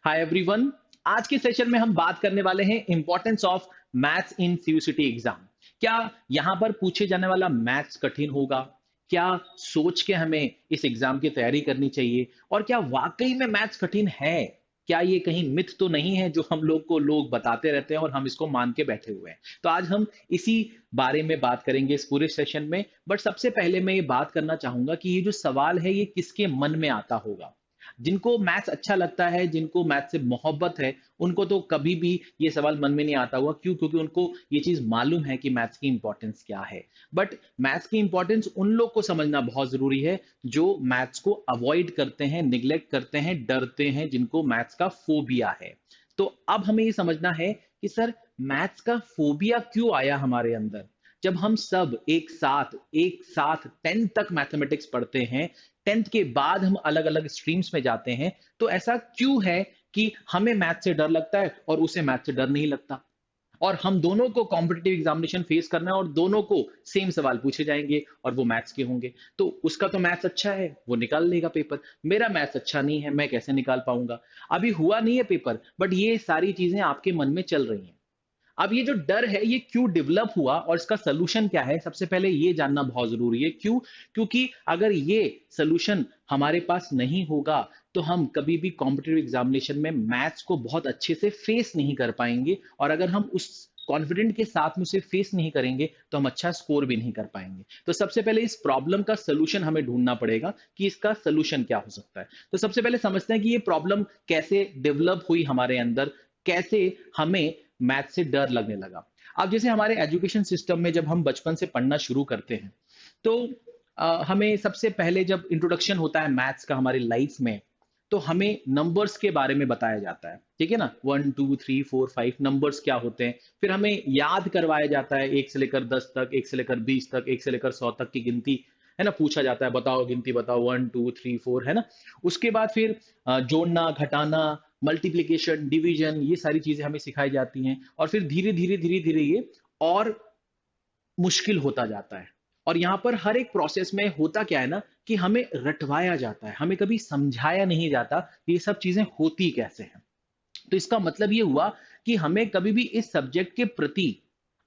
Hi everyone. आज के session में हम बात करने वाले हैं importance of maths in CUET exam. क्या यहाँ पर पूछे जाने वाला मैथ्स कठिन होगा? क्या सोच के हमें इस एग्जाम की तैयारी करनी चाहिए? और क्या वाकई में मैथ्स कठिन है? क्या ये कहीं मिथ तो नहीं है जो हम लोग को लोग बताते रहते हैं और हम इसको मान के बैठे हुए हैं? तो आज हम इसी बारे में बात करेंगे इस पूरे सेशन में। बट सबसे पहले मैं ये बात करना चाहूंगा कि ये जो सवाल है ये किसके मन में आता होगा। जिनको मैथ्स अच्छा लगता है, जिनको मैथ्स से मोहब्बत है, उनको तो कभी भी ये सवाल मन में नहीं आता होगा। क्यों? क्योंकि उनको ये चीज मालूम है कि मैथ्स की इंपॉर्टेंस क्या है। बट मैथ्स की इंपॉर्टेंस उन लोग को समझना बहुत जरूरी है जो मैथ्स को अवॉइड करते हैं, निग्लेक्ट करते हैं, डरते हैं, जिनको मैथ्स का फोबिया है। तो अब हमें ये समझना है कि सर मैथ्स का फोबिया क्यों आया हमारे अंदर। जब हम सब एक साथ 10th तक मैथमेटिक्स पढ़ते हैं, 10th के बाद हम अलग अलग स्ट्रीम्स में जाते हैं, तो ऐसा क्यों है कि हमें मैथ से डर लगता है और उसे मैथ से डर नहीं लगता? और हम दोनों को कॉम्पिटिटिव एग्जामिनेशन फेस करना है और दोनों को सेम सवाल पूछे जाएंगे और वो मैथ्स के होंगे। तो उसका तो मैथ्स अच्छा है, वो निकाल लेगा पेपर। मेरा मैथ्स अच्छा नहीं है, मैं कैसे निकाल पाऊंगा? अभी हुआ नहीं है पेपर, बट ये सारी चीजें आपके मन में चल रही हैं। अब ये जो डर है ये क्यों डेवलप हुआ और इसका सलूशन क्या है, सबसे पहले ये जानना बहुत जरूरी है। क्यों? क्योंकि अगर ये सलूशन हमारे पास नहीं होगा तो हम कभी भी कॉम्पिटिटिव एग्जामिनेशन में मैथ्स को बहुत अच्छे से फेस नहीं कर पाएंगे, और अगर हम उस कॉन्फिडेंट के साथ में उसे फेस नहीं करेंगे तो हम अच्छा स्कोर भी नहीं कर पाएंगे। तो सबसे पहले इस प्रॉब्लम का सलूशन हमें ढूंढना पड़ेगा कि इसका सलूशन क्या हो सकता है। तो सबसे पहले समझते हैं कि ये प्रॉब्लम कैसे डेवलप हुई हमारे अंदर, कैसे हमें मैथ से डर लगने लगा। अब जैसे हमारे एजुकेशन सिस्टम में जब हम बचपन से पढ़ना शुरू करते हैं, तो हमें सबसे पहले जब इंट्रोडक्शन होता है मैथ्स का हमारी लाइफ में, तो हमें नंबर्स के बारे में बताया जाता है। ठीक है ना, 1 2 3 4 5 नंबर्स क्या होते हैं। फिर हमें याद करवाया जाता है 1 से लेकर 10 तक, 1 से लेकर 20 तक, 1 से लेकर 100 तक की गिनती, है ना, पूछा जाता है, बताओ गिनती बताओ, 1 2 3 4, है ना। उसके बाद फिर जोड़ना, घटाना, मल्टीप्लिकेशन, डिवीजन, ये सारी चीजें हमें सिखाई जाती हैं। और फिर धीरे धीरे धीरे धीरे ये और मुश्किल होता जाता है। और यहाँ पर हर एक प्रोसेस में होता क्या है ना, कि हमें रटवाया जाता है, हमें कभी समझाया नहीं जाता कि ये सब चीजें होती कैसे हैं। तो इसका मतलब ये हुआ कि हमें कभी भी इस सब्जेक्ट के प्रति,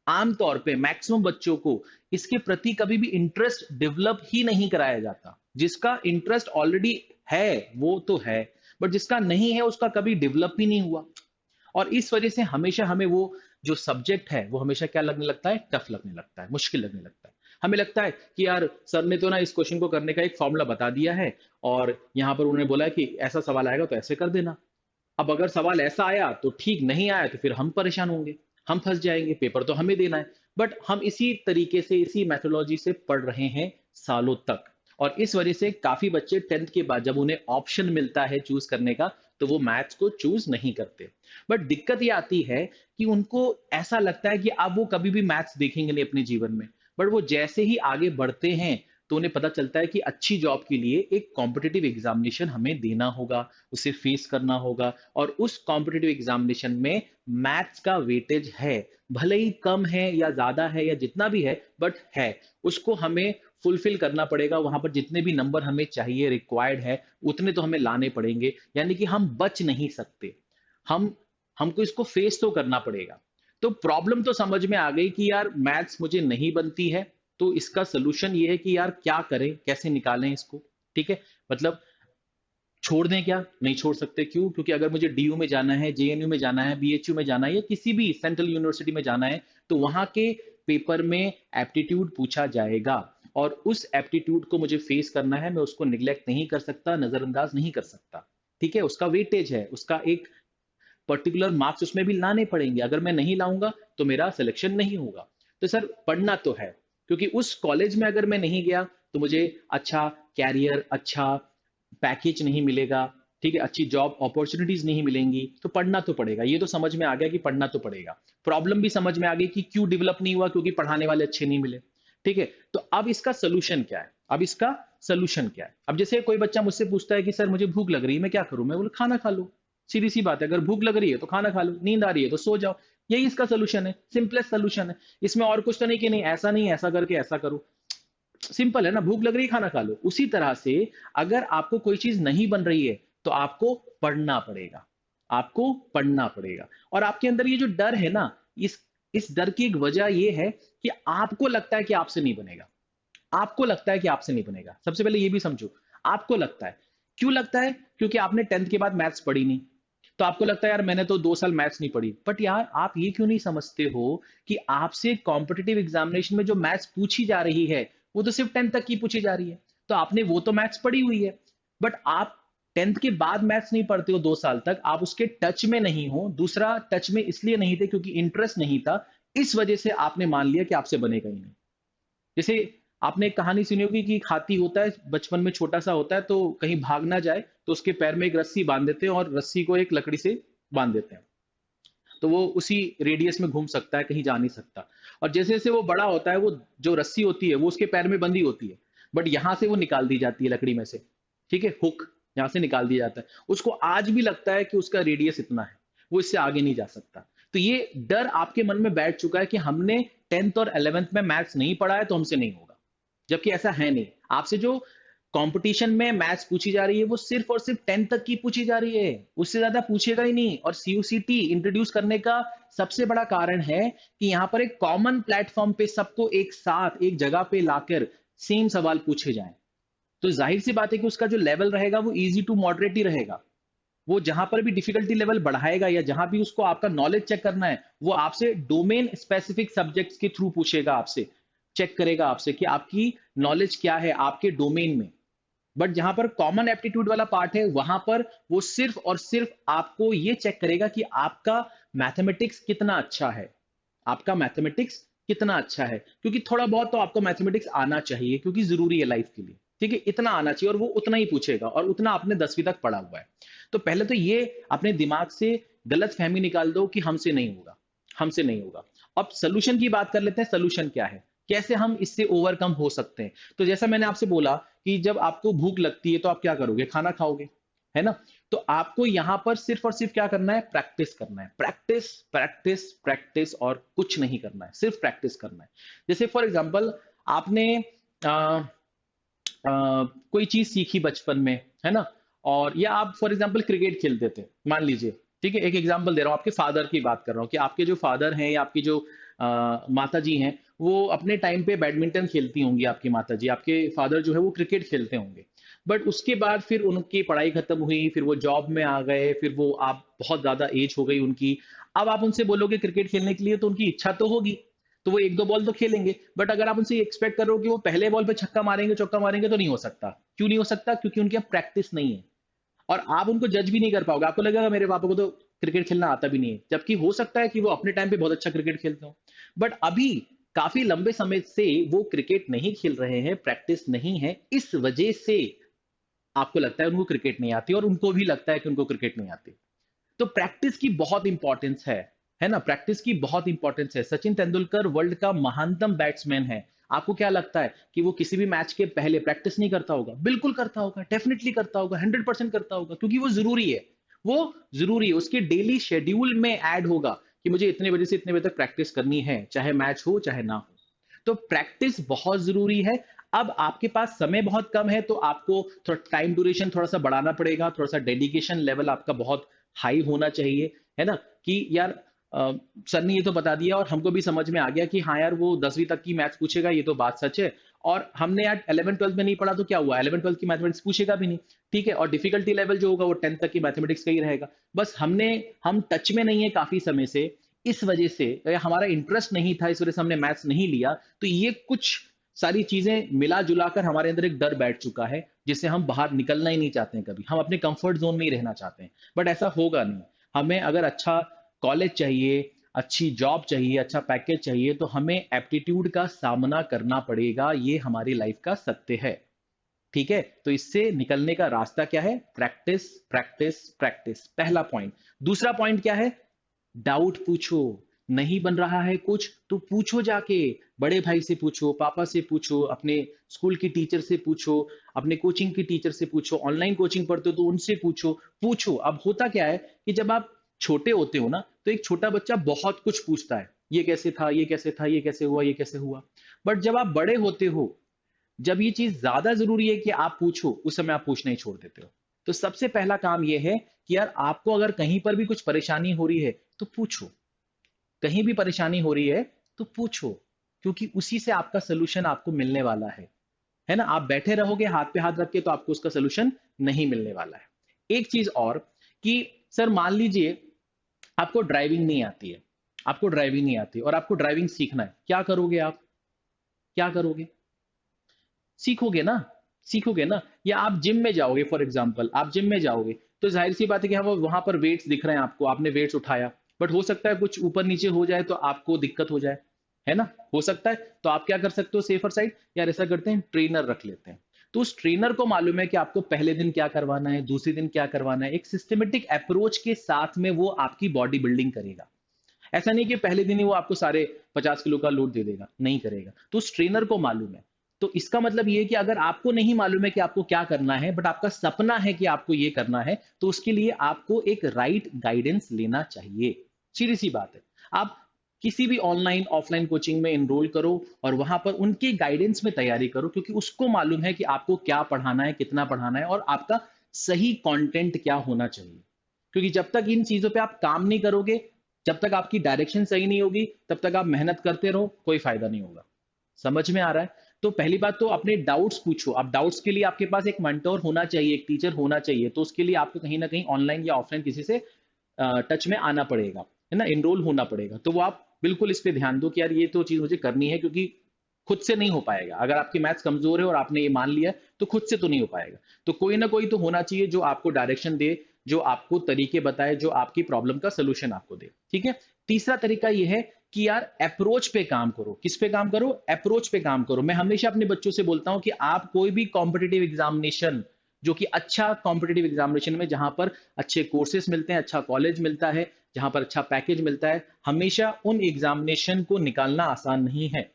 आमतौर पे मैक्सिमम बच्चों को इसके प्रति कभी भी इंटरेस्ट डेवलप ही नहीं कराया जाता। जिसका इंटरेस्ट ऑलरेडी है वो तो है, बट जिसका नहीं है उसका कभी डेवलप ही नहीं हुआ। और इस वजह से हमेशा हमें वो जो सब्जेक्ट है वो हमेशा क्या लगने लगता है, टफ लगने लगता है, मुश्किल लगने लगता है। हमें लगता है कि यार सर ने तो ना इस क्वेश्चन को करने का एक फॉर्मूला बता दिया है, और यहाँ पर उन्होंने बोला है कि ऐसा सवाल आएगा तो ऐसे कर देना। अब अगर सवाल ऐसा आया तो ठीक, नहीं आया तो फिर हम परेशान होंगे, हम फंस जाएंगे, पेपर तो हमें देना है। बट हम इसी तरीके से, इसी मेथोडोलॉजी से पढ़ रहे हैं सालों तक। और इस वजह से काफी बच्चे 10th के बाद जब उन्हें ऑप्शन मिलता है चूज करने का, तो वो मैथ्स को चूज नहीं करते। बट दिक्कत ये आती है कि उनको ऐसा लगता है कि अब वो कभी भी मैथ्स देखेंगे नहीं अपने जीवन में। बट वो जैसे ही आगे बढ़ते हैं तो उन्हें पता चलता है कि अच्छी जॉब के लिए एक कॉम्पिटिटिव एग्जामिनेशन हमें देना होगा, उसे फेस करना होगा। और उस कॉम्पिटिटिव एग्जामिनेशन में मैथ्स का वेटेज है, भले ही कम है या ज्यादा है या जितना भी है, बट है। उसको हमें फुलफिल करना पड़ेगा, वहां पर जितने भी नंबर हमें चाहिए, रिक्वायर्ड है, उतने तो हमें लाने पड़ेंगे। यानी कि हम बच नहीं सकते, हम हमको इसको फेस तो करना पड़ेगा। तो प्रॉब्लम तो समझ में आ गई कि यार मैथ्स मुझे नहीं बनती है, तो इसका सोल्यूशन ये है कि यार क्या करें, कैसे निकालें इसको। ठीक है, मतलब छोड़ दें क्या? नहीं छोड़ सकते। क्यों? क्योंकि अगर मुझे डीयू में जाना है, जेएनयू में जाना है, बीएचयू में जाना है, या किसी भी सेंट्रल यूनिवर्सिटी में जाना है, तो वहां के पेपर में एप्टीट्यूड पूछा जाएगा। और उस एप्टीट्यूड को मुझे फेस करना है, मैं उसको निग्लेक्ट नहीं कर सकता, नजरअंदाज नहीं कर सकता। ठीक है, उसका वेटेज है, उसका एक पर्टिकुलर मार्क्स उसमें भी लाने पड़ेंगे। अगर मैं नहीं लाऊंगा तो मेरा सिलेक्शन नहीं होगा। तो सर पढ़ना तो है, क्योंकि उस कॉलेज में अगर मैं नहीं गया तो मुझे अच्छा कैरियर, अच्छा पैकेज नहीं मिलेगा। ठीक है, अच्छी जॉब अपॉर्चुनिटीज नहीं मिलेंगी, तो पढ़ना तो पड़ेगा। ये तो समझ में आ गया कि पढ़ना तो पड़ेगा। प्रॉब्लम भी समझ में आ गई कि क्यों डेवलप नहीं हुआ, क्योंकि पढ़ाने वाले अच्छे नहीं मिले। ठीक है, तो अब इसका सोल्यूशन क्या है? अब इसका सोल्यूशन क्या है? अब जैसे कोई बच्चा मुझसे पूछता है कि सर मुझे भूख लग रही है, मैं क्या करूं? मैं बोला खाना खा लो। सीधी सी बात है, अगर भूख लग रही है तो खाना खा लो, नींद आ रही है तो सो जाओ। यही इसका सोल्यूशन है, सिंपलेस्ट सोल्यूशन है। इसमें और कुछ तो नहीं कि नहीं ऐसा नहीं, ऐसा करके ऐसा करो। सिंपल है ना, भूख लग रही है खाना खा लो। उसी तरह से अगर आपको कोई चीज नहीं बन रही है तो आपको पढ़ना पड़ेगा। आपको पढ़ना पड़ेगा। और आपके अंदर ये जो डर है ना, इस डर की एक वजह ये है कि आपको लगता है कि आपसे नहीं बनेगा। आपको लगता है कि आपसे नहीं बनेगा। सबसे पहले ये भी समझो, आपको लगता है। क्यों लगता है? क्योंकि आपने 10th के बाद मैथ्स पढ़ी नहीं। तो आपको लगता है यार मैंने तो 2 साल मैथ्स नहीं पढ़ी। बट यार आप ये क्यों नहीं समझते हो कि आपसे कॉम्पिटिटिव एग्जामिनेशन में जो मैथ्स पूछी जा रही है, वो तो सिर्फ 10th तक की पूछी जा रही है। तो आपने वो तो मैथ्स पढ़ी हुई है। बट आप 10th के बाद मैथ्स नहीं पढ़ते हो 2 साल तक, आप उसके टच में नहीं हो। दूसरा, टच में इसलिए नहीं थे क्योंकि इंटरेस्ट नहीं था। इस वजह से आपने मान लिया कि आपसे बनेगा ही नहीं। जैसे आपने एक कहानी सुनी होगी कि एक हाथी होता है, बचपन में छोटा सा होता है, तो कहीं भाग ना जाए तो उसके पैर में एक रस्सी बांध देते हैं और रस्सी को एक लकड़ी से बांध देते हैं, तो वो उसी रेडियस में घूम सकता है, कहीं जा नहीं सकता। और जैसे जैसे वो बड़ा होता है, वो जो रस्सी होती है वो उसके पैर में बंधी होती है, बट यहां से वो निकाल दी जाती है लकड़ी में से। ठीक है, हुक यहां से निकाल दिया जाता है। उसको आज भी लगता है कि उसका रेडियस इतना है, वो इससे आगे नहीं जा सकता। तो ये डर आपके मन में बैठ चुका है कि हमने 10th और 11th में मैथ्स नहीं पढ़ा है तो हमसे नहीं होगा। जबकि ऐसा है नहीं। आपसे जो कंपटीशन में मैथ्स पूछी जा रही है वो सिर्फ और सिर्फ 10 तक की पूछी जा रही है, उससे ज्यादा पूछेगा ही नहीं। और सीयूसीटी इंट्रोड्यूस करने का सबसे बड़ा कारण है कि यहां पर एक कॉमन प्लेटफॉर्म पे सबको एक साथ एक जगह पे लाकर सेम सवाल पूछे जाएं। तो जाहिर सी बात है कि उसका जो लेवल रहेगा वो इजी टू मॉडरेट ही रहेगा। वो जहां पर भी डिफिकल्टी लेवल बढ़ाएगा या जहां भी उसको आपका नॉलेज चेक करना है, वो आपसे डोमेन स्पेसिफिक सब्जेक्ट्स के थ्रू पूछेगा, आपसे चेक करेगा आपसे कि आपकी नॉलेज क्या है आपके डोमेन में। बट जहां पर कॉमन एप्टीट्यूड वाला पार्ट है, वहां पर वो सिर्फ और सिर्फ आपको ये चेक करेगा कि आपका मैथमेटिक्स कितना अच्छा है। आपका मैथमेटिक्स कितना अच्छा है, क्योंकि थोड़ा बहुत तो आपको मैथमेटिक्स आना चाहिए, क्योंकि जरूरी है लाइफ के लिए। ठीक है, इतना आना चाहिए, और वो उतना ही पूछेगा, और उतना आपने 10वीं तक पढ़ा हुआ है। तो पहले तो ये अपने दिमाग से गलत फहमी निकाल दो कि हमसे नहीं होगा, हमसे नहीं होगा। अब सोल्यूशन की बात कर लेते हैं। सोल्यूशन क्या है, कैसे हम इससे ओवरकम हो सकते हैं? तो जैसा मैंने आपसे बोला कि जब आपको भूख लगती है तो आप क्या करोगे? खाना खाओगे, है ना? तो आपको यहां पर सिर्फ और सिर्फ क्या करना है? प्रैक्टिस करना है। प्रैक्टिस प्रैक्टिस प्रैक्टिस, और कुछ नहीं करना है, सिर्फ प्रैक्टिस करना है। जैसे फॉर एग्जांपल आपने कोई चीज सीखी बचपन में, है ना? और या आप फॉर एग्जांपल क्रिकेट खेलते थे, मान लीजिए। ठीक है, एक एग्जांपल दे रहा हूं, आपके फादर की बात कर रहा हूं कि आपके जो फादर हैं या आपकी जो माता जी हैं, वो अपने टाइम पे बैडमिंटन खेलती होंगी। आपकी माता जी, आपके फादर जो है वो क्रिकेट खेलते होंगे। बट उसके बाद फिर उनकी पढ़ाई खत्म हुई, फिर वो जॉब में आ गए, फिर वो आप बहुत ज्यादा एज हो गई उनकी। अब आप उनसे बोलोगे क्रिकेट खेलने के लिए, तो उनकी इच्छा तो होगी, तो वो 1-2 बॉल तो खेलेंगे। बट अगर आप उनसे एक्सपेक्ट करो कि वो पहले बॉल पे छक्का मारेंगे, चौका मारेंगे, तो नहीं हो सकता। क्यों नहीं हो सकता? क्योंकि उनकी अब प्रैक्टिस नहीं है। और आप उनको जज भी नहीं कर पाओगे, आपको लगेगा मेरे पापा को तो क्रिकेट खेलना आता भी नहीं है, जबकि हो सकता है कि वो अपने टाइम पे बहुत अच्छा क्रिकेट खेलते हो। बट अभी काफी लंबे समय से वो क्रिकेट नहीं खेल रहे हैं, प्रैक्टिस नहीं है, इस वजह से आपको लगता है उनको क्रिकेट नहीं आती, और उनको भी लगता है कि उनको क्रिकेट नहीं आती। तो प्रैक्टिस की बहुत इंपॉर्टेंस है ना? प्रैक्टिस की बहुत इंपॉर्टेंस है। सचिन तेंदुलकर वर्ल्ड का महानतम बैट्समैन है। आपको क्या लगता है कि वो किसी भी मैच के पहले प्रैक्टिस नहीं करता होगा? बिल्कुल करता होगा, डेफिनेटली करता होगा, 100% करता होगा, क्योंकि वो जरूरी है। वो जरूरी है, उसके डेली शेड्यूल में ऐड होगा कि मुझे इतने बजे से इतने बजे तक प्रैक्टिस करनी है, चाहे मैच हो चाहे ना हो। तो प्रैक्टिस बहुत जरूरी है। अब आपके पास समय बहुत कम है, तो आपको थोड़ा टाइम ड्यूरेशन थोड़ा सा बढ़ाना पड़ेगा, थोड़ा सा डेडिकेशन लेवल आपका बहुत हाई होना चाहिए, है ना? कि यार सर ने ये तो बता दिया और हमको भी समझ में आ गया कि हाँ यार वो 10वीं तक की मैथ्स पूछेगा, ये तो बात सच है। और हमने यार 11th-12th में नहीं पढ़ा तो क्या हुआ? 11th-12th की मैथमेटिक्स पूछेगा भी नहीं। ठीक है, और डिफिकल्टी लेवल जो होगा वो 10th तक की मैथमेटिक्स का ही रहेगा। बस हम टच में नहीं है काफी समय से, इस वजह से, या हमारा इंटरेस्ट नहीं था, इस वजह से हमने मैथ्स नहीं लिया। तो ये कुछ सारी चीजें मिला जुला कर हमारे अंदर एक डर बैठ चुका है, जिससे हम बाहर निकलना ही नहीं चाहते हैं। कभी हम अपने कंफर्ट जोन में ही रहना चाहते हैं, बट ऐसा होगा नहीं। हमें अगर अच्छा कॉलेज चाहिए, अच्छी जॉब चाहिए, अच्छा पैकेज चाहिए, तो हमें एप्टीट्यूड का सामना करना पड़ेगा। ये हमारी लाइफ का सत्य है। ठीक है, तो इससे निकलने का रास्ता क्या है? प्रैक्टिस प्रैक्टिस प्रैक्टिस, पहला पॉइंट। दूसरा पॉइंट क्या है? डाउट पूछो। नहीं बन रहा है कुछ तो पूछो, जाके बड़े भाई से पूछो, पापा से पूछो, अपने स्कूल की टीचर से पूछो, अपने कोचिंग की टीचर से पूछो, ऑनलाइन कोचिंग पढ़ते हो तो उनसे पूछो। पूछो। अब होता क्या है कि जब आप छोटे होते हो ना, तो एक छोटा बच्चा बहुत कुछ पूछता है, ये कैसे था, ये कैसे था, ये कैसे हुआ, ये कैसे हुआ। बट जब आप बड़े होते हो, जब ये चीज ज्यादा जरूरी है कि आप पूछो, उस समय आप पूछना ही छोड़ देते हो। तो सबसे पहला काम यह है कि यार आपको अगर कहीं पर भी कुछ परेशानी हो रही है तो पूछो, कहीं भी परेशानी हो रही है तो पूछो, क्योंकि उसी से आपका सोल्यूशन आपको मिलने वाला है ना। आप बैठे रहोगे हाथ पे हाथ रख के तो आपको उसका सोल्यूशन नहीं मिलने वाला है। एक चीज और कि सर मान लीजिए आपको ड्राइविंग नहीं आती है, आपको ड्राइविंग नहीं आती और आपको ड्राइविंग सीखना है, क्या करोगे आप? क्या करोगे? सीखोगे ना, सीखोगे ना। या आप जिम में जाओगे, फॉर एग्जांपल आप जिम में जाओगे तो जाहिर सी बात है कि हाँ, वो वहां पर वेट्स दिख रहे हैं आपको, आपने वेट्स उठाया, बट हो सकता है कुछ ऊपर नीचे हो जाए तो आपको दिक्कत हो जाए, है ना, हो सकता है। तो आप क्या कर सकते हो सेफर साइड, यार ऐसा करते हैं ट्रेनर रख लेते हैं। तो उस ट्रेनर को मालूम है कि आपको पहले दिन क्या करवाना है, दूसरे दिन क्या करवाना है, एक सिस्टमेटिक अप्रोच के साथ में वो आपकी बॉडी बिल्डिंग करेगा। ऐसा नहीं कि पहले दिन ही वो आपको सारे 50 किलो का लोड दे देगा, नहीं करेगा। तो उस ट्रेनर को मालूम है। तो इसका मतलब ये है कि अगर आपको नहीं मालूम है कि आपको क्या करना है, बट आपका सपना है कि आपको ये करना है, तो उसके लिए आपको एक राइट गाइडेंस लेना चाहिए। सीधी सी बात है। आप किसी भी ऑनलाइन ऑफलाइन कोचिंग में एनरोल करो और वहां पर उनके गाइडेंस में तैयारी करो, क्योंकि उसको मालूम है कि आपको क्या पढ़ाना है, कितना पढ़ाना है और आपका सही कंटेंट क्या होना चाहिए। क्योंकि जब तक इन चीजों पे आप काम नहीं करोगे, जब तक आपकी डायरेक्शन सही नहीं होगी, तब तक आप मेहनत करते रहो, कोई फायदा नहीं होगा। समझ में आ रहा है? तो पहली बात तो अपने डाउट्स पूछो। अब डाउट्स के लिए आपके पास एक मेंटोर होना चाहिए, एक टीचर होना चाहिए। तो उसके लिए आपको कहीं ना कहीं ऑनलाइन या ऑफलाइन किसी से टच में आना पड़ेगा, है ना, एनरोल होना पड़ेगा। तो वो आप बिल्कुल इस पे ध्यान दो कि यार ये तो चीज मुझे करनी है, क्योंकि खुद से नहीं हो पाएगा। अगर आपकी मैथ्स कमजोर है और आपने ये मान लिया तो खुद से तो नहीं हो पाएगा। तो कोई ना कोई तो होना चाहिए जो आपको डायरेक्शन दे, जो आपको तरीके बताए, जो आपकी प्रॉब्लम का सोल्यूशन आपको दे। ठीक है। तीसरा तरीका ये है कि यार अप्रोच पे काम करो। किस पे काम करो? अप्रोच पे काम करो। मैं हमेशा अपने बच्चों से बोलता हूं कि आप कोई भी कॉम्पिटेटिव एग्जामिनेशन, जो कि अच्छा कॉम्पिटेटिव एग्जामिनेशन में जहां पर अच्छे कोर्सेज मिलते हैं, अच्छा कॉलेज मिलता है, जहां पर अच्छा पैकेज मिलता है, हमेशा उन एग्जामिनेशन को निकालना आसान नहीं है।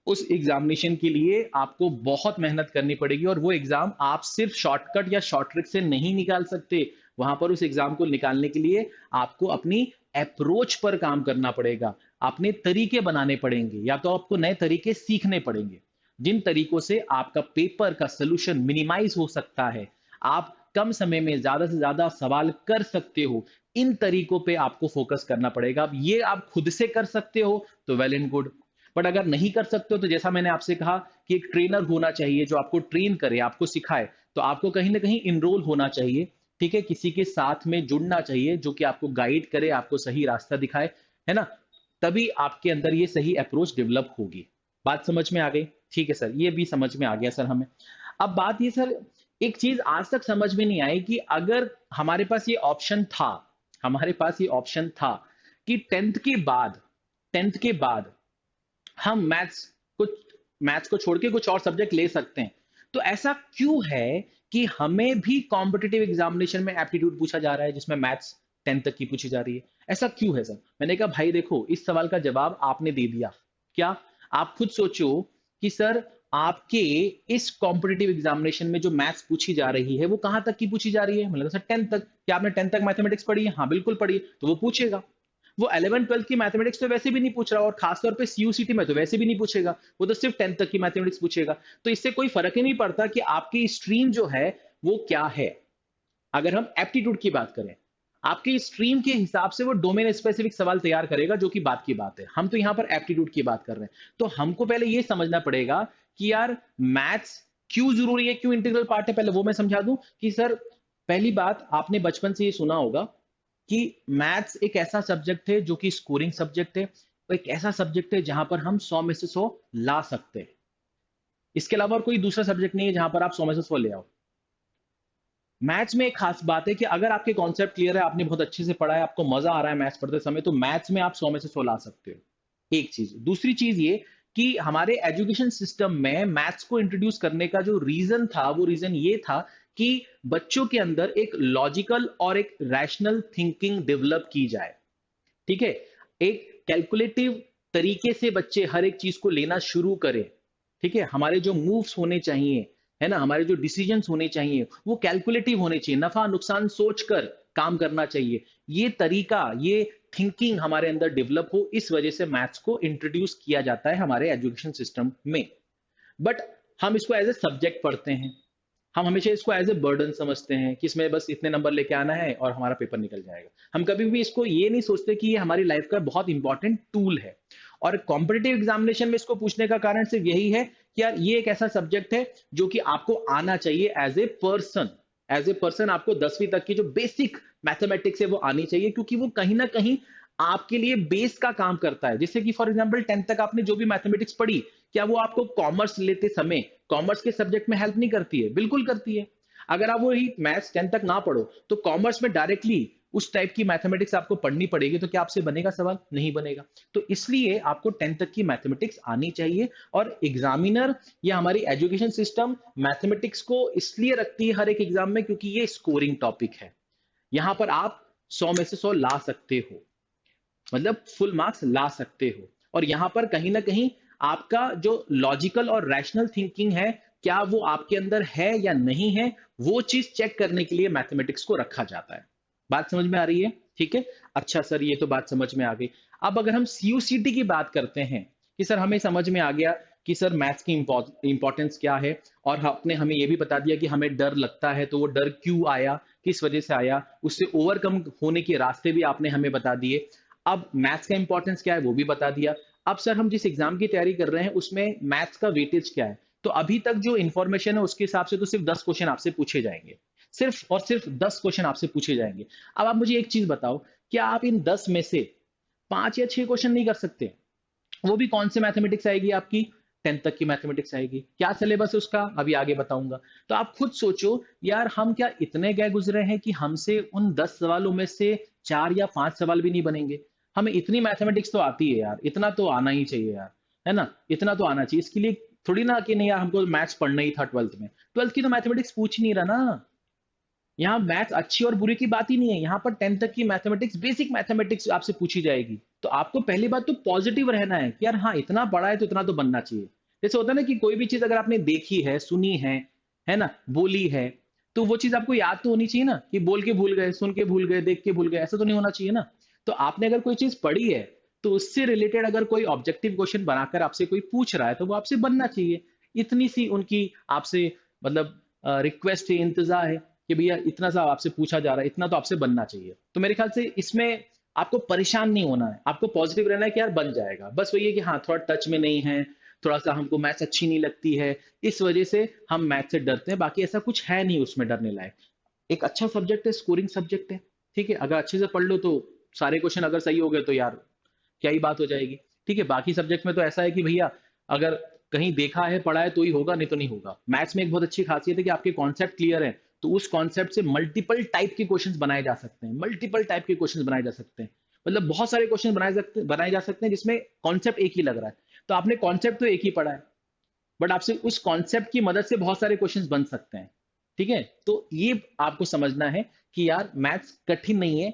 उस एग्जामिनेशन के लिए आपको बहुत मेहनत करनी पड़ेगी और वो एग्जाम आप सिर्फ शॉर्टकट या शॉर्ट ट्रिक से नहीं निकाल सकते। वहां पर उस एग्जाम को निकालने के लिए आपको अपनी अप्रोच पर काम करना पड़ेगा, अपने तरीके बनाने पड़ेंगे, या तो आपको नए तरीके सीखने पड़ेंगे जिन तरीकों से आपका पेपर का सोल्यूशन मिनिमाइज हो सकता है, आप कम समय में ज्यादा से ज्यादा सवाल कर सकते हो। इन तरीकों पे आपको फोकस करना पड़ेगा। अब ये आप खुद से कर सकते हो तो वेल एंड गुड, बट अगर नहीं कर सकते हो तो जैसा मैंने आपसे कहा कि एक ट्रेनर होना चाहिए जो आपको ट्रेन करे, आपको सिखाए। तो आपको कहीं ना कहीं इनरोल होना चाहिए, ठीक है, किसी के साथ में जुड़ना चाहिए जो कि आपको गाइड करे, आपको सही रास्ता दिखाए, है ना। तभी आपके अंदर ये सही अप्रोच डेवलप होगी। बात समझ में आ गई? ठीक है सर, ये भी समझ में आ गया सर हमें। अब बात ये सर, एक चीज आज तक समझ में नहीं आई कि अगर हमारे पास ये ऑप्शन था, हमारे पास ये ऑप्शन था कि टेंथ के बाद हम मैथ्स को छोड़ के कुछ और सब्जेक्ट ले सकते हैं, तो ऐसा क्यों है कि हमें भी कॉम्पिटिटिव एग्जामिनेशन में एप्टीट्यूड पूछा जा रहा है जिसमें मैथ्स 10 तक की पूछी जा रही है? ऐसा क्यों है सर? मैंने कहा भाई देखो, इस सवाल का जवाब आपने दे दिया। क्या? आप खुद सोचो कि सर आपके इस कॉम्पिटिटिव एग्जामिनेशन में जो मैथ्स पूछी जा रही है वो कहां तक की पूछी जा रही है? मतलब सर 10 तक। क्या आपने 10 तक मैथमेटिक्स पढ़ी है? हाँ बिल्कुल पढ़ी है। तो वो पूछेगा। वो 11 12 की मैथमेटिक्स तो वैसे भी नहीं पूछ रहा, और खासतौर पे सीयूसीटी में तो वैसे भी नहीं पूछेगा। वो तो सिर्फ 10 तक की मैथमेटिक्स पूछेगा। तो इससे कोई फर्क ही नहीं पड़ता कि आपकी स्ट्रीम जो है वो क्या है। अगर हम एप्टीट्यूड की बात करें, आपकी स्ट्रीम के हिसाब से वो डोमेन स्पेसिफिक सवाल तैयार करेगा, जो कि बात की बात है। हम तो यहां पर एप्टीट्यूड की बात कर रहे हैं। तो हमको पहले ये समझना पड़ेगा कि यार मैथ्स क्यों जरूरी है, क्यों इंटीग्रल पार्ट है। पहले वो मैं समझा दूं कि सर, पहली बात आपने बचपन से ये सुना होगा कि मैथ्स एक ऐसा सब्जेक्ट है जो कि स्कोरिंग सब्जेक्ट है, एक ऐसा सब्जेक्ट है जहां पर हम 100 में से 100 ला सकते हैं। इसके अलावा और कोई दूसरा सब्जेक्ट नहीं है जहां पर आप 100 में से 100 ले आओ। मैथ्स में एक खास बात है कि अगर आपके कॉन्सेप्ट क्लियर है, आपने बहुत अच्छे से पढ़ा है, आपको मजा आ रहा है मैथ्स पढ़ते समय, तो मैथ्स में आप 100 में से 100 ला सकते हो। एक चीज। दूसरी चीज ये कि हमारे एजुकेशन सिस्टम में मैथ्स को इंट्रोड्यूस करने का जो रीजन था, वो रीजन ये था कि बच्चों के अंदर एक लॉजिकल और एक रैशनल थिंकिंग डेवलप की जाए। ठीक है। एक कैलकुलेटिव तरीके से बच्चे हर एक चीज को लेना शुरू करें। ठीक है। हमारे जो मूव्स होने चाहिए, है ना, हमारे जो डिसीजंस होने चाहिए वो कैलकुलेटिव होने चाहिए, नफा नुकसान सोचकर काम करना चाहिए। ये तरीका, ये थिंकिंग हमारे अंदर डेवलप हो, इस वजह से मैथ्स को इंट्रोड्यूस किया जाता है हमारे एजुकेशन सिस्टम में। बट हम इसको एज ए सब्जेक्ट पढ़ते हैं, हम हमेशा इसको एज ए बर्डन समझते हैं कि इसमें बस इतने नंबर लेके आना है और हमारा पेपर निकल जाएगा। हम कभी भी इसको ये नहीं सोचते कि ये हमारी लाइफ का बहुत इंपॉर्टेंट टूल है। और कॉम्पिटिटिव एग्जामिनेशन में इसको पूछने का कारण सिर्फ यही है कि यार ये एक ऐसा सब्जेक्ट है जो कि आपको आना चाहिए as a person. As a person आपको 10वीं तक की जो बेसिक मैथमेटिक्स है वो आनी चाहिए, क्योंकि वो कहीं ना कहीं आपके लिए बेस का काम करता है। जैसे कि फॉर एग्जांपल 10th तक आपने जो भी मैथमेटिक्स पढ़ी, क्या वो आपको कॉमर्स लेते समय कॉमर्स के सब्जेक्ट में हेल्प नहीं करती है? बिल्कुल करती है। अगर आप वही मैथ्स 10th तक ना पढ़ो तो कॉमर्स में डायरेक्टली उस टाइप की मैथमेटिक्स आपको पढ़नी पड़ेगी, तो क्या आपसे बनेगा सवाल? नहीं बनेगा। तो इसलिए आपको 10th तक की मैथमेटिक्स आनी चाहिए। और एग्जामिनर या हमारी एजुकेशन सिस्टम मैथमेटिक्स को इसलिए रखती है हर एक एग्जाम में क्योंकि ये स्कोरिंग टॉपिक है। यहां पर आप 100 में से 100 ला सकते हो, मतलब फुल मार्क्स ला सकते हो। और यहां पर कहीं ना कहीं आपका जो लॉजिकल और रैशनल थिंकिंग है, क्या वो आपके अंदर है या नहीं है, वो चीज चेक करने के लिए मैथमेटिक्स को रखा जाता है। बात समझ में आ रही है? ठीक है, अच्छा सर, ये तो बात समझ में आ गई। अब अगर हम सीयूसीटी की बात करते हैं कि सर हमें समझ में आ गया कि सर मैथ्स की इंपॉर्टेंस क्या है, और आपने हमें ये भी बता दिया कि हमें डर लगता है, तो वो डर क्यों आया, किस वजह से आया, उससे ओवरकम होने के रास्ते भी आपने हमें बता दिए। अब मैथ्स का इंपॉर्टेंस क्या है वो भी बता दिया। अब सर हम जिस एग्जाम की तैयारी कर रहे हैं उसमें मैथ्स का वेटेज क्या है, तो अभी तक जो इंफॉर्मेशन है उसके हिसाब से तो सिर्फ 10 क्वेश्चन आपसे पूछे जाएंगे, सिर्फ और सिर्फ 10 क्वेश्चन आपसे पूछे जाएंगे। अब आप मुझे एक चीज बताओ, क्या आप इन 10 में से 5 या 6 क्वेश्चन नहीं कर सकते? वो भी कौन से मैथमेटिक्स आएगी आपकी? 10th तक की मैथमेटिक्स आएगी। क्या सिलेबस है उसका? अभी आगे बताऊंगा। तो आप खुद सोचो यार, हम क्या इतने गए गुजरे हैं कि हमसे उन 10 सवालों में से 4 या 5 सवाल भी नहीं बनेंगे? हमें इतनी मैथमेटिक्स तो आती है यार, इतना तो आना ही चाहिए यार, है ना? इतना तो आना चाहिए। इसके लिए थोड़ी ना कि नहीं यार हमको मैथ्स पढ़ना ही था 12th में। 12th की तो मैथमेटिक्स पूछ ही नहीं रहा ना। यहाँ मैथ अच्छी और बुरी की बात ही नहीं है, यहाँ पर 10th तक की मैथमेटिक्स, बेसिक मैथमेटिक्स आपसे पूछी जाएगी। तो आपको पहली बात तो पॉजिटिव रहना है कि यार हाँ, इतना बड़ा है तो इतना तो बनना चाहिए। जैसे होता है ना कि कोई भी चीज अगर आपने देखी है ना, बोली है, तो वो चीज आपको याद तो होनी चाहिए ना, कि बोल के भूल गए, सुन के भूल गए, देख के भूल गए, ऐसा तो नहीं होना चाहिए ना। तो आपने अगर कोई चीज पढ़ी है तो उससे रिलेटेड अगर कोई ऑब्जेक्टिव क्वेश्चन बनाकर आपसे कोई पूछ रहा है तो वो आपसे बनना चाहिए। इतनी सी उनकी आपसे मतलब रिक्वेस्ट है, इंतजार है कि भैया इतना सा आपसे पूछा जा रहा है, इतना तो आपसे बनना चाहिए। तो मेरे ख्याल से इसमें आपको परेशान नहीं होना है, आपको पॉजिटिव रहना है कि यार बन जाएगा। बस वही है कि हाँ, थोड़ा टच में नहीं है, थोड़ा सा हमको मैथ्स अच्छी नहीं लगती है, इस वजह से हम मैथ से डरते हैं। बाकी ऐसा कुछ है नहीं उसमें डरने लायक। एक अच्छा सब्जेक्ट है, स्कोरिंग सब्जेक्ट है। ठीक है, अगर अच्छे से पढ़ लो तो सारे क्वेश्चन अगर सही हो गए तो यार क्या ही बात हो जाएगी। ठीक है, बाकी सब्जेक्ट में तो ऐसा है कि भैया अगर कहीं देखा है पढ़ा है तो ही होगा, नहीं तो नहीं होगा। मैथ्स में एक बहुत अच्छी खासियत है कि आपके कॉन्सेप्ट क्लियर है, तो उस कॉन्सेप्ट से मल्टीपल टाइप के क्वेश्चंस बनाए जा सकते हैं, मल्टीपल टाइप के क्वेश्चंस बनाए जा सकते हैं। मतलब बहुत सारे क्वेश्चन बनाए जा सकते हैं जिसमें कॉन्सेप्ट एक ही लग रहा है। तो आपने कॉन्सेप्ट तो एक ही पढ़ा है, बट आपसे उस कॉन्सेप्ट की मदद से बहुत सारे क्वेश्चंस बन सकते हैं। ठीक है, तो ये आपको समझना है कि यार मैथ्स कठिन नहीं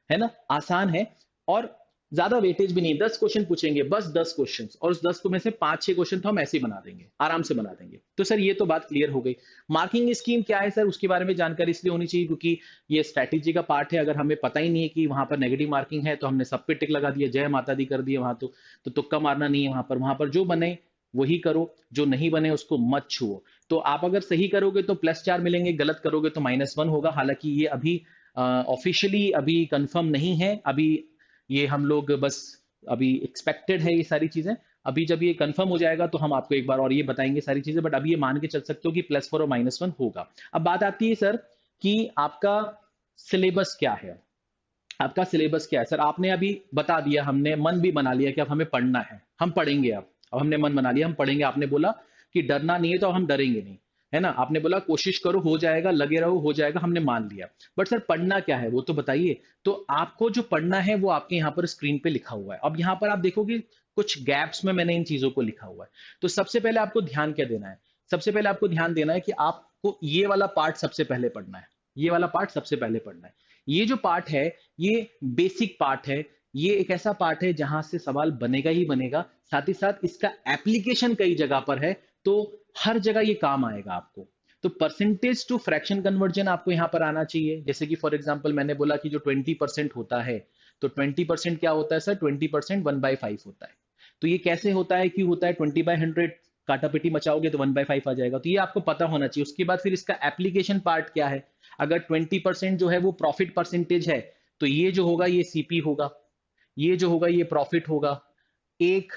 है ना, आसान है। और ज्यादा वेटेज भी नहीं, 10 क्वेश्चन पूछेंगे, बस 10 क्वेश्चन, और उस 10 को में से 5-6 क्वेश्चन तो हम ऐसे ही बना देंगे, आराम से बना देंगे। तो सर ये तो बात क्लियर हो गई। मार्किंग स्कीम क्या है सर, उसके बारे में जानकारी इसलिए होनी चाहिए क्योंकि ये स्ट्रैटेजी का पार्ट है। अगर हमें पता ही नहीं है कि वहां पर नेगेटिव मार्किंग है तो हमने सब पे टिक लगा दिया, जय माता दी कर दिया वहां, तो तुक्का मारना नहीं है वहां पर। वहां पर जो बने वही करो, जो नहीं बने उसको मत छुओ। तो आप अगर सही करोगे तो +4 मिलेंगे, गलत करोगे तो -1 होगा। हालांकि ये अभी ऑफिशियली अभी कंफर्म नहीं है, अभी ये हम लोग बस अभी एक्सपेक्टेड है ये सारी चीजें। अभी जब ये कंफर्म हो जाएगा तो हम आपको एक बार और ये बताएंगे सारी चीजें, बट अभी ये मान के चल सकते हो कि +4 और -1 होगा। अब बात आती है सर कि आपका सिलेबस क्या है। आपका सिलेबस क्या है सर? आपने अभी बता दिया, हमने मन भी बना लिया कि अब हमें पढ़ना है, हम पढ़ेंगे। अब हमने मन बना लिया हम पढ़ेंगे। आपने बोला कि डरना नहीं है तो अब हम डरेंगे नहीं, है ना? आपने बोला कोशिश करो हो जाएगा, लगे रहो हो जाएगा, हमने मान लिया। बट सर पढ़ना क्या है वो तो बताइए। तो आपको जो पढ़ना है वो आपके यहाँ पर स्क्रीन पे लिखा हुआ है। अब यहाँ पर आप देखोगे कुछ गैप्स में मैंने इन चीजों को लिखा हुआ है। तो सबसे पहले आपको ध्यान क्या देना है? सबसे पहले आपको ध्यान देना है कि आपको ये वाला पार्ट सबसे पहले पढ़ना है। ये वाला पार्ट सबसे पहले पढ़ना है। ये जो पार्ट है ये बेसिक पार्ट है। ये एक ऐसा पार्ट है जहां से सवाल बनेगा ही बनेगा, साथ ही साथ इसका एप्लीकेशन कई जगह पर है, तो हर जगह ये काम आएगा आपको। तो परसेंटेज टू फ्रैक्शन कन्वर्जन आपको यहां पर आना चाहिए। जैसे कि फॉर एग्जांपल मैंने बोला कि जो 20% होता है, तो 20% क्या होता है सर? 20% 1/5 होता है। तो ये कैसे होता है, क्यों होता है 20/100? काटापिटी मचाओगे तो 1/5 आ जाएगा। तो ये आपको पता होना चाहिए। उसके बाद फिर इसका एप्लीकेशन पार्ट क्या है। अगर 20% जो है वो प्रॉफिट परसेंटेज है, तो ये जो होगा ये सीपी होगा, ये जो होगा ये प्रॉफिट होगा, 1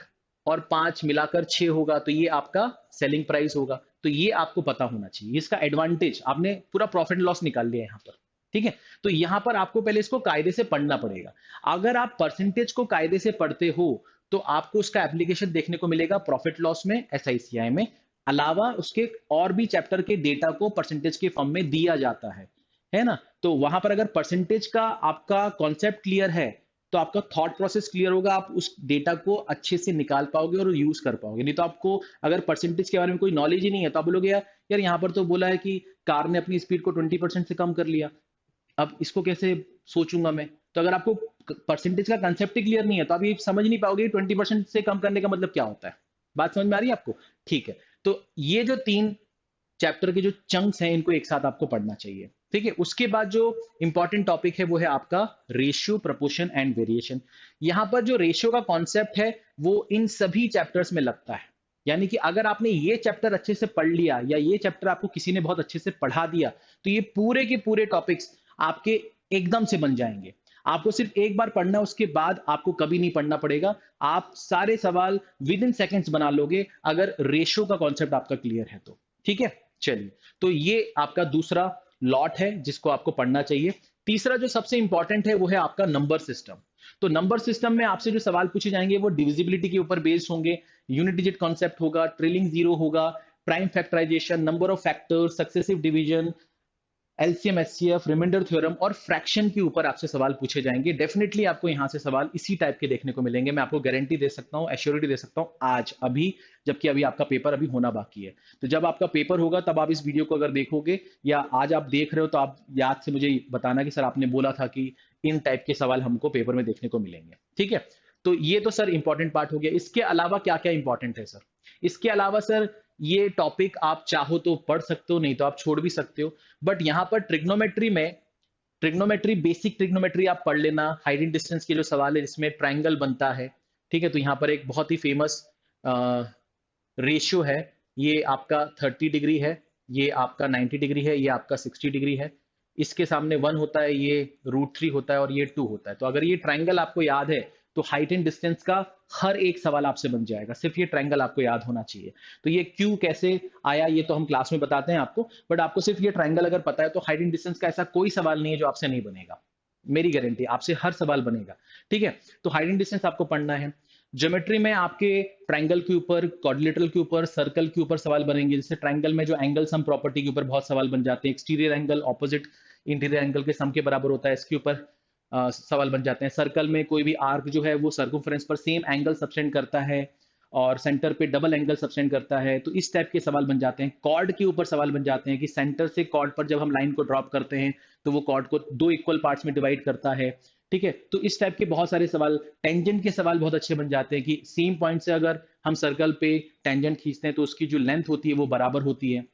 और 5 मिलाकर 6 होगा, तो ये आपका सेलिंग प्राइस होगा। तो ये आपको पता होना चाहिए। इसका एडवांटेज, आपने पूरा प्रॉफिट लॉस निकाल लिया यहाँ पर, ठीक है। तो यहां पर आपको पहले इसको कायदे से पढ़ना पड़ेगा। अगर आप परसेंटेज को कायदे से पढ़ते हो तो आपको उसका एप्लीकेशन देखने को मिलेगा प्रॉफिट लॉस में, एसआईसीआई में, अलावा उसके और भी चैप्टर के डेटा को परसेंटेज के फॉर्म में दिया जाता है ना। तो वहां पर अगर परसेंटेज का आपका कॉन्सेप्ट क्लियर है तो आपका थॉट प्रोसेस क्लियर होगा, आप उस डेटा को अच्छे से निकाल पाओगे और यूज कर पाओगे। नहीं तो आपको अगर परसेंटेज के बारे में कोई नॉलेज ही नहीं है तो आप बोलोगे यार यार यहाँ पर तो बोला है कि कार ने अपनी स्पीड को 20% से कम कर लिया, अब इसको कैसे सोचूंगा मैं। तो अगर आपको परसेंटेज का कंसेप्ट ही क्लियर नहीं है तो आप ये समझ नहीं पाओगे 20% से कम करने का मतलब क्या होता है। बात समझ में आ रही है आपको? ठीक है। तो ये जो 3 चैप्टर के जो चंक्स हैं इनको एक साथ आपको पढ़ना चाहिए, ठीक है। उसके बाद जो इंपॉर्टेंट टॉपिक है वो है आपका रेशियो, प्रपोर्शन एंड वेरिएशन। यहां पर जो रेशियो का कॉन्सेप्ट है वो इन सभी चैप्टर्स में लगता है। यानी कि अगर आपने ये चैप्टर अच्छे से पढ़ लिया या ये चैप्टर आपको किसी ने बहुत अच्छे से पढ़ा दिया तो ये पूरे के पूरे टॉपिक्स आपके एकदम से बन जाएंगे। आपको सिर्फ एक बार पढ़ना है, उसके बाद आपको कभी नहीं पढ़ना पड़ेगा। आप सारे सवाल विद इन सेकेंड्स बना लोगे अगर रेशियो का कॉन्सेप्ट आपका क्लियर है तो, ठीक है। चलिए, तो ये आपका दूसरा लॉट है जिसको आपको पढ़ना चाहिए। तीसरा जो सबसे इंपॉर्टेंट है वो है आपका नंबर सिस्टम। तो नंबर सिस्टम में आपसे जो सवाल पूछे जाएंगे वो डिविजिबिलिटी के ऊपर बेस्ड होंगे, यूनिट डिजिट कॉन्सेप्ट होगा, ट्रेलिंग जीरो होगा, prime factorisation, number of factors, successive division, LCM, HCF, remainder theorem और फ्रैक्शन के ऊपर आपसे सवाल पूछे जाएंगे। डेफिनेटली आपको यहां से सवाल इसी टाइप के देखने को मिलेंगे। मैं आपको गारंटी दे सकता हूं, एश्योरिटी दे सकता हूं आज अभी, जबकि अभी आपका पेपर अभी होना बाकी है। तो जब आपका पेपर होगा तब आप इस वीडियो को अगर देखोगे या आज आप देख रहे हो तो आप याद से मुझे बताना कि सर आपने बोला था कि इन टाइप के सवाल हमको पेपर में देखने को मिलेंगे, ठीक है। तो ये तो सर इंपॉर्टेंट पार्ट हो गया। इसके अलावा क्या क्या इंपॉर्टेंट है सर? इसके अलावा सर ये टॉपिक आप चाहो तो पढ़ सकते हो, नहीं तो आप छोड़ भी सकते हो। बट यहां पर ट्रिग्नोमेट्री में, ट्रिग्नोमेट्री, बेसिक ट्रिग्नोमेट्री आप पढ़ लेना। हाइट एंड डिस्टेंस के जो सवाल है जिसमें ट्रायंगल बनता है, ठीक है। तो यहाँ पर एक बहुत ही फेमस रेशियो है, ये आपका 30 डिग्री है, ये आपका 90 डिग्री है, ये आपका 60 डिग्री है। इसके सामने 1 होता है, ये √3 होता है और ये 2 होता है। तो अगर ये ट्रायंगल आपको याद है तो हाइट एंड डिस्टेंस का हर एक सवाल आपसे बन जाएगा। सिर्फ ये ट्रायंगल आपको याद होना चाहिए। तो ये क्यू कैसे आया ये तो हम क्लास में बताते हैं आपको, बट आपको सिर्फ ये ट्रायंगल अगर पता है तो हाइट एंड डिस्टेंस का ऐसा कोई सवाल नहीं है जो आपसे नहीं बनेगा। मेरी गारंटी, आपसे हर सवाल बनेगा, ठीक है। तो हाइट एंड डिस्टेंस आपको पढ़ना है। ज्योमेट्री में आपके ट्रायंगल के ऊपर, क्वाड्रिलेटरल के ऊपर, सर्कल के ऊपर सवाल बनेंगे। जैसे ट्रायंगल में जो एंगल सम प्रॉपर्टी के ऊपर बहुत सवाल बन जाते हैं। Exterior angle opposite interior angle के सम के बराबर होता है, इसके ऊपर सवाल बन जाते हैं। सर्कल में कोई भी आर्क जो है वो सर्कमफ्रेंस पर सेम एंगल सबटेंड करता है और सेंटर पे डबल एंगल सबटेंड करता है, तो इस टाइप के सवाल बन जाते हैं। कॉर्ड के ऊपर सवाल बन जाते हैं कि सेंटर से कॉर्ड पर जब हम लाइन को ड्रॉप करते हैं तो वो कॉर्ड को 2 इक्वल पार्ट्स में डिवाइड करता है, ठीक है। तो इस टाइप के बहुत सारे सवाल। टेंजेंट के सवाल बहुत अच्छे बन जाते हैं कि सेम पॉइंट से अगर हम सर्कल पे टेंजेंट खींचते हैं तो उसकी जो लेंथ होती है वो बराबर होती है।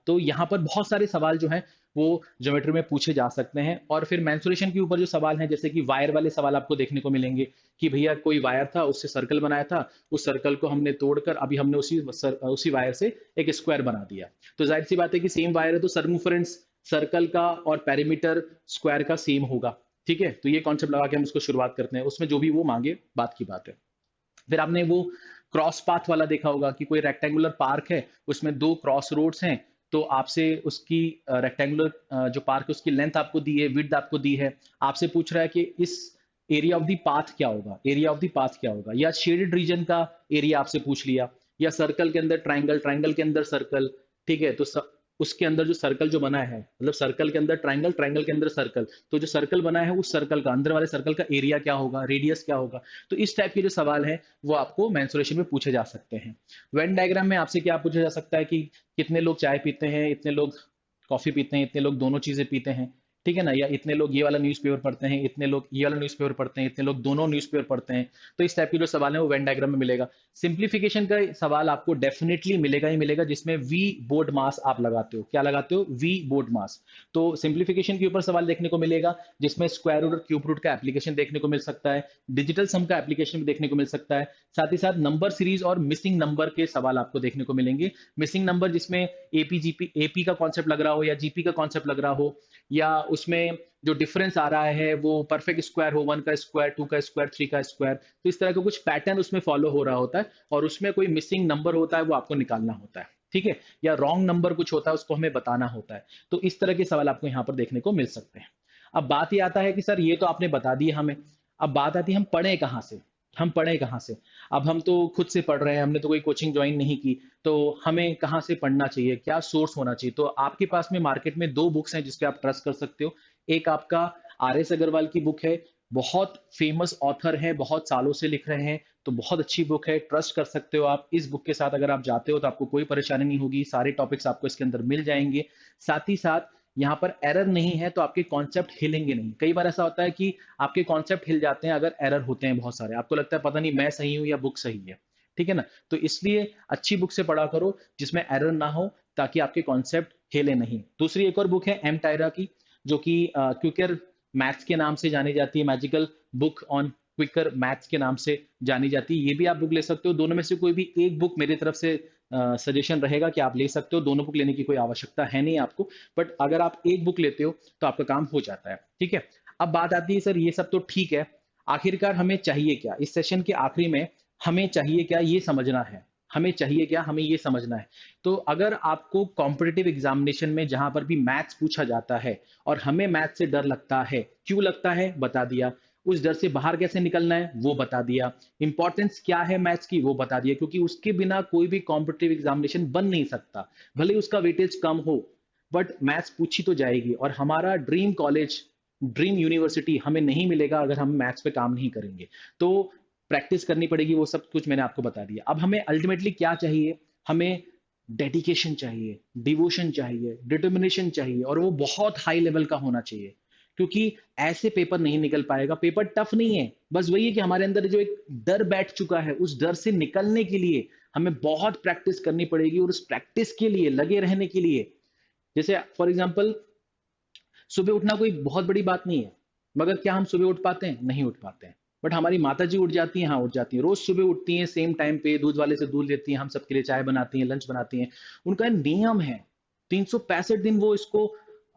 तो यहाँ पर बहुत सारे सवाल जो हैं वो ज्योमेट्री में पूछे जा सकते हैं। और फिर मेंसुरेशन के ऊपर जो सवाल हैं, जैसे कि वायर वाले सवाल आपको देखने को मिलेंगे कि भैया कोई वायर था, उससे सर्कल बनाया था, उस सर्कल को हमने तोड़कर अभी हमने उसी वायर से एक स्क्वायर बना दिया। तो जाहिर सी बात है कि सेम वायर है तो सर्कमफ्रेंस सर्कल का और पेरीमीटर स्क्वायर का सेम होगा, ठीक है। तो ये कॉन्सेप्ट लगा के हम उसको शुरुआत करते हैं, उसमें जो भी वो मांगे बात की बात है। फिर आपने वो क्रॉस पाथ वाला देखा होगा कि कोई रेक्टेंगुलर पार्क है, उसमें 2 क्रॉस रोड्स हैं, तो आपसे उसकी रेक्टेंगुलर जो पार्क है उसकी लेंथ आपको दी है, विड्थ आपको दी है। आपसे पूछ रहा है कि इस एरिया ऑफ द पाथ क्या होगा, एरिया ऑफ द पाथ क्या होगा, या शेडेड रीजन का एरिया आपसे पूछ लिया, या सर्कल के अंदर ट्राइंगल, ट्राइंगल के अंदर सर्कल, ठीक है। तो उसके अंदर जो सर्कल जो बना है, मतलब सर्कल के अंदर ट्राइंगल, ट्राइंगल के अंदर सर्कल, तो जो सर्कल बना है उस सर्कल का, अंदर वाले सर्कल का एरिया क्या होगा, रेडियस क्या होगा। तो इस टाइप के जो सवाल है वो आपको मेंसुरेशन में पूछे जा सकते हैं। वेन डायग्राम में आपसे क्या पूछा जा सकता है कि कितने लोग चाय पीते हैं, इतने लोग कॉफी पीते हैं, इतने लोग दोनों चीजें पीते हैं, ठीक है ना, या इतने लोग ये वाला न्यूज़पेपर पढ़ते हैं, इतने लोग ये वाला न्यूज़पेपर पढ़ते हैं, इतने लोग दोनों न्यूज़पेपर पढ़ते हैं। तो इस टाइप के जो सवाल है वो वेन डायग्राम में मिलेगा। सिंप्लीफिकेशन का सवाल आपको डेफिनेटली मिलेगा ही मिलेगा, जिसमें वी बोर्ड मास आप लगाते हो। क्या लगाते हो? वी बोर्ड मास। तो सिंप्लीफिकेशन के ऊपर सवाल देखने को मिलेगा, जिसमें स्क्वायर रूट और क्यूब रूट का एप्लीकेशन देखने को मिल सकता है, डिजिटल सम का एप्लीकेशन भी देखने को मिल सकता है। साथ ही साथ नंबर सीरीज और मिसिंग नंबर के सवाल आपको देखने को मिलेंगे। मिसिंग नंबर जिसमें एपी का कॉन्सेप्ट लग रहा हो या जीपी का कॉन्सेप्ट लग रहा हो, या उसमें जो डिफरेंस आ रहा है वो परफेक्ट स्क्वायर हो, 1 का स्क्वायर, 2 का स्क्वायर, 3 का स्क्वायर। तो इस तरह का कुछ पैटर्न उसमें फॉलो हो रहा होता है, और उसमें कोई मिसिंग नंबर होता है वो आपको निकालना होता है। ठीक है, या रॉन्ग नंबर कुछ होता है उसको हमें बताना होता है। तो इस तरह के सवाल आपको यहाँ पर देखने को मिल सकते हैं। अब बात ये आता है कि सर ये तो आपने बता दिया हमें, अब बात आती है हम पढ़ें कहाँ से। हम पढ़ें कहाँ से? अब हम तो खुद से पढ़ रहे हैं, हमने तो कोई कोचिंग ज्वाइन नहीं की, तो हमें कहाँ से पढ़ना चाहिए, क्या सोर्स होना चाहिए? तो आपके पास में मार्केट में दो बुक्स हैं जिसपे आप ट्रस्ट कर सकते हो। एक आपका आर एस अग्रवाल की बुक है, बहुत फेमस ऑथर है, बहुत सालों से लिख रहे हैं, तो बहुत अच्छी बुक है, ट्रस्ट कर सकते हो आप। इस बुक के साथ अगर आप जाते हो तो आपको कोई परेशानी नहीं होगी, सारे टॉपिक्स आपको इसके अंदर मिल जाएंगे। साथ ही साथ यहाँ पर एरर नहीं है, तो आपके कॉन्सेप्ट हिलेंगे नहीं। कई बार ऐसा होता है कि आपके कॉन्सेप्ट हिल जाते हैं अगर एरर होते हैं बहुत सारे, आपको लगता है पता नहीं मैं सही हूँ या बुक सही है। ठीक है ना, तो इसलिए अच्छी बुक से पढ़ा करो जिसमें एरर ना हो, ताकि आपके कॉन्सेप्ट हिले नहीं। दूसरी एक और बुक है एम टायरा की, जो कि क्विकर मैथ्स के नाम से जानी जाती है, magical book on quicker maths के नाम से जानी जाती है। ये भी आप बुक ले सकते हो। दोनों में से कोई भी एक बुक मेरी तरफ से सजेशन रहेगा कि आप ले सकते हो। दोनों बुक लेने की कोई आवश्यकता है नहीं आपको, बट अगर आप एक बुक लेते हो तो आपका काम हो जाता है। ठीक है, अब बात आती है सर ये सब तो ठीक है, आखिरकार हमें चाहिए क्या? इस सेशन के आखिरी में हमें चाहिए क्या ये समझना है। हमें चाहिए क्या, हमें ये समझना है। तो अगर आपको कॉम्पिटिटिव एग्जामिनेशन में जहां पर भी मैथ्स पूछा जाता है और हमें मैथ्स से डर लगता है, क्यों लगता है बता दिया, उस डर से बाहर कैसे निकलना है वो बता दिया, इंपॉर्टेंस क्या है मैथ्स की वो बता दिया, क्योंकि उसके बिना कोई भी कॉम्पिटिटिव एग्जामिनेशन बन नहीं सकता। भले ही उसका वेटेज कम हो, बट मैथ्स पूछी तो जाएगी, और हमारा ड्रीम कॉलेज, ड्रीम यूनिवर्सिटी हमें नहीं मिलेगा अगर हम मैथ्स पे काम नहीं करेंगे। तो प्रैक्टिस करनी पड़ेगी, वो सब कुछ मैंने आपको बता दिया। अब हमें अल्टीमेटली क्या चाहिए? हमें डेडिकेशन चाहिए, डिवोशन चाहिए, डिटर्मिनेशन चाहिए, और वो बहुत हाई लेवल का होना चाहिए, क्योंकि ऐसे पेपर नहीं निकल पाएगा। पेपर टफ नहीं है, बस वही है कि हमारे अंदर जो एक डर बैठ चुका है, उस डर से निकलने के लिए हमें बहुत प्रैक्टिस करनी पड़ेगी, और उस प्रैक्टिस के लिए, लगे रहने के लिए, जैसे फॉर एग्जांपल सुबह उठना कोई बहुत बड़ी बात नहीं है, मगर क्या हम सुबह उठ पाते हैं? नहीं उठ पाते हैं। बट हमारी माता जी उठ जाती हैं, हाँ उठ जाती हैं, रोज सुबह उठती हैं सेम टाइम पे, दूध वाले से दूध लेती हैं, हम सबके लिए चाय बनाती हैं, लंच बनाती हैं। उनका नियम है, 365 दिन वो इसको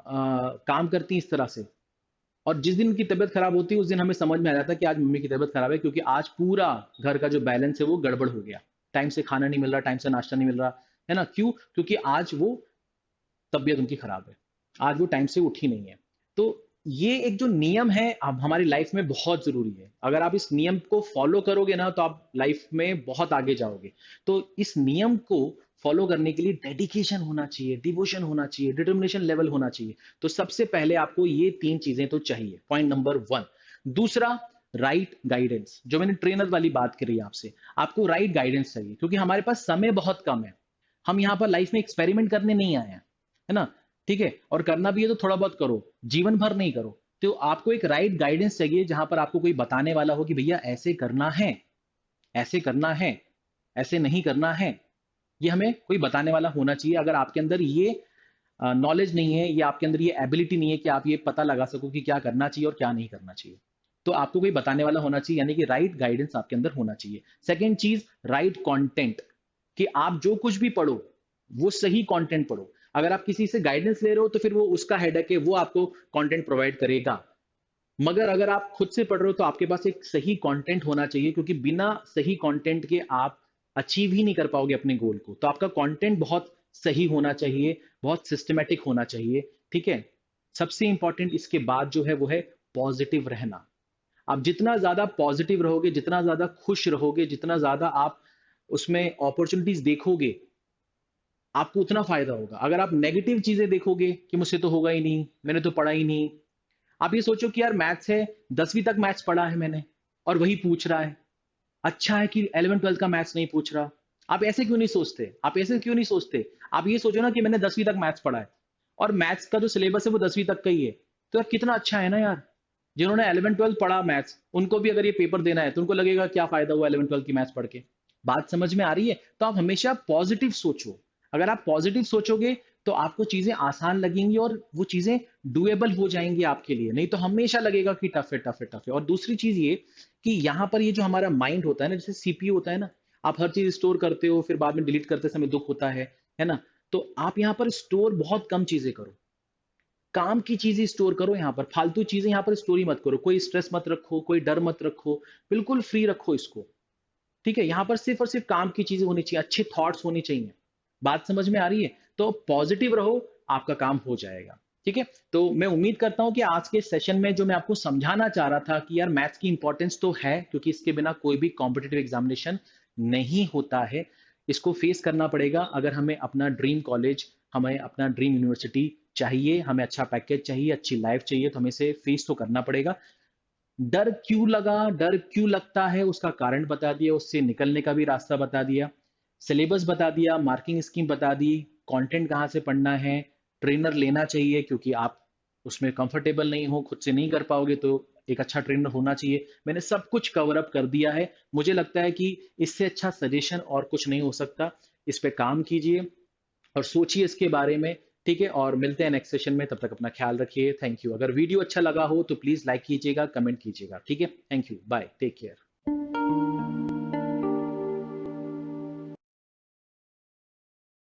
काम करती हैं इस तरह से। और जिस दिन उनकी तबीयत खराब होती है उस दिन हमें समझ में आ जाता है कि आज मम्मी की तबीयत खराब है, क्योंकि आज पूरा घर का जो बैलेंस है वो गड़बड़ हो गया। टाइम से खाना नहीं मिल रहा, टाइम से नाश्ता नहीं मिल रहा, है ना? क्यों? क्योंकि आज वो तबीयत उनकी खराब है, आज वो टाइम से उठी नहीं है। तो ये एक जो नियम है अब हमारी लाइफ में बहुत जरूरी है। अगर आप इस नियम को फॉलो करोगे ना तो आप लाइफ में बहुत आगे जाओगे। तो इस नियम को फॉलो करने के लिए डेडिकेशन होना चाहिए, डिवोशन होना चाहिए, डिटर्मिनेशन लेवल होना चाहिए। तो सबसे पहले आपको ये तीन चीजें तो चाहिए, पॉइंट नंबर 1। दूसरा, राइट गाइडेंस। जो मैंने ट्रेनर वाली बात करी आपसे, आपको राइट गाइडेंस चाहिए, क्योंकि हमारे पास समय बहुत कम है। हम यहाँ पर लाइफ में एक्सपेरिमेंट करने नहीं आए हैं, है ना? ठीक है, और करना भी है तो थोड़ा बहुत करो, जीवन भर नहीं करो। तो आपको एक राइट गाइडेंस चाहिए, जहां पर आपको कोई बताने वाला हो कि भैया ऐसे करना है, ऐसे करना है, ऐसे नहीं करना है। ये हमें कोई बताने वाला होना चाहिए। अगर आपके अंदर ये नॉलेज नहीं है, या आपके अंदर ये एबिलिटी नहीं है कि आप ये पता लगा सको कि क्या करना चाहिए और क्या नहीं करना चाहिए, तो आपको कोई बताने वाला होना चाहिए, यानी कि राइट गाइडेंस आपके अंदर होना चाहिए। सेकेंड चीज, राइट कंटेंट, कि आप जो कुछ भी पढ़ो वो सही कंटेंट पढ़ो। अगर आप किसी से गाइडेंस ले रहे हो तो फिर वो उसका हेडेक है, वो आपको कंटेंट प्रोवाइड करेगा। मगर अगर आप खुद से पढ़ रहे हो तो आपके पास एक सही कंटेंट होना चाहिए, क्योंकि बिना सही कंटेंट के आप अचीव ही नहीं कर पाओगे अपने गोल को। तो आपका कंटेंट बहुत सही होना चाहिए, बहुत सिस्टमेटिक होना चाहिए। ठीक है, सबसे इंपॉर्टेंट इसके बाद जो है वो है पॉजिटिव रहना। आप जितना ज्यादा पॉजिटिव रहोगे, जितना ज्यादा खुश रहोगे, जितना ज्यादा आप उसमें अपॉर्चुनिटीज देखोगे, आपको उतना फायदा होगा। अगर आप नेगेटिव चीजें देखोगे कि मुझसे तो होगा ही नहीं, मैंने तो पढ़ा ही नहीं, आप ये सोचो कि यार मैथ्स है, 10वीं तक मैथ्स पढ़ा है मैंने और वही पूछ रहा है, अच्छा है कि 11 12 का मैथ्स नहीं पूछ रहा। आप ऐसे क्यों नहीं सोचते? आप ऐसे क्यों नहीं सोचते? आप ये सोचो ना कि मैंने 10वीं तक मैथ्स पढ़ा है, और मैथ्स का जो सिलेबस है वो 10वीं तक का ही है। तो यार कितना अच्छा है ना यार। जिन्होंने 11-12 पढ़ा मैथ्स, उनको भी अगर ये पेपर देना है तो उनको लगेगा क्या फायदा हुआ 11-12 की मैथ्स पढ़ के। बात समझ में आ रही है? तो आप हमेशा पॉजिटिव सोचो। अगर आप पॉजिटिव सोचोगे तो आपको चीजें आसान लगेंगी और वो चीजें डुएबल हो जाएंगी आपके लिए। नहीं तो हमेशा लगेगा कि टफ है, टफ है, टफ है। और दूसरी चीज ये कि यहाँ पर ये जो हमारा माइंड होता है ना, जैसे सीपीयू होता है ना, आप हर चीज स्टोर करते हो, फिर बाद में डिलीट करते समय दुख होता है ना? तो आप यहाँ पर स्टोर बहुत कम चीजें करो, काम की चीजें स्टोर करो। यहाँ पर फालतू चीजें यहाँ पर स्टोर ही मत करो। कोई स्ट्रेस मत रखो, कोई डर मत रखो, बिल्कुल फ्री रखो इसको। ठीक है, यहाँ पर सिर्फ और सिर्फ काम की चीजें होनी चाहिए, अच्छे थॉट्स होने चाहिए। बात समझ में आ रही है? तो पॉजिटिव रहो, आपका काम हो जाएगा। ठीक है, तो मैं उम्मीद करता हूं कि आज के सेशन में जो मैं आपको समझाना चाह रहा था कि यार मैथ्स की इंपॉर्टेंस तो है, क्योंकि इसके बिना कोई भी कॉम्पिटेटिव एग्जामिनेशन नहीं होता है। इसको फेस करना पड़ेगा अगर हमें अपना ड्रीम कॉलेज, हमें अपना ड्रीम यूनिवर्सिटी चाहिए, हमें अच्छा पैकेज चाहिए, अच्छी लाइफ चाहिए, तो हमें इसे फेस तो करना पड़ेगा। डर क्यों लगा, डर क्यों लगता है, उसका कारण बता दिया, उससे निकलने का भी रास्ता बता दिया, सिलेबस बता दिया, मार्किंग स्कीम बता दी, कंटेंट कहाँ से पढ़ना है, ट्रेनर लेना चाहिए क्योंकि आप उसमें कंफर्टेबल नहीं हो, खुद से नहीं कर पाओगे, तो एक अच्छा ट्रेनर होना चाहिए। मैंने सब कुछ कवर अप कर दिया है। मुझे लगता है कि इससे अच्छा सजेशन और कुछ नहीं हो सकता। इस पे काम कीजिए और सोचिए इसके बारे में। ठीक है, और मिलते हैं नेक्स्ट सेशन में। तब तक अपना ख्याल रखिए। Thank you. अगर वीडियो अच्छा लगा हो तो प्लीज लाइक कीजिएगा, कमेंट कीजिएगा। ठीक है, thank you, bye, take care.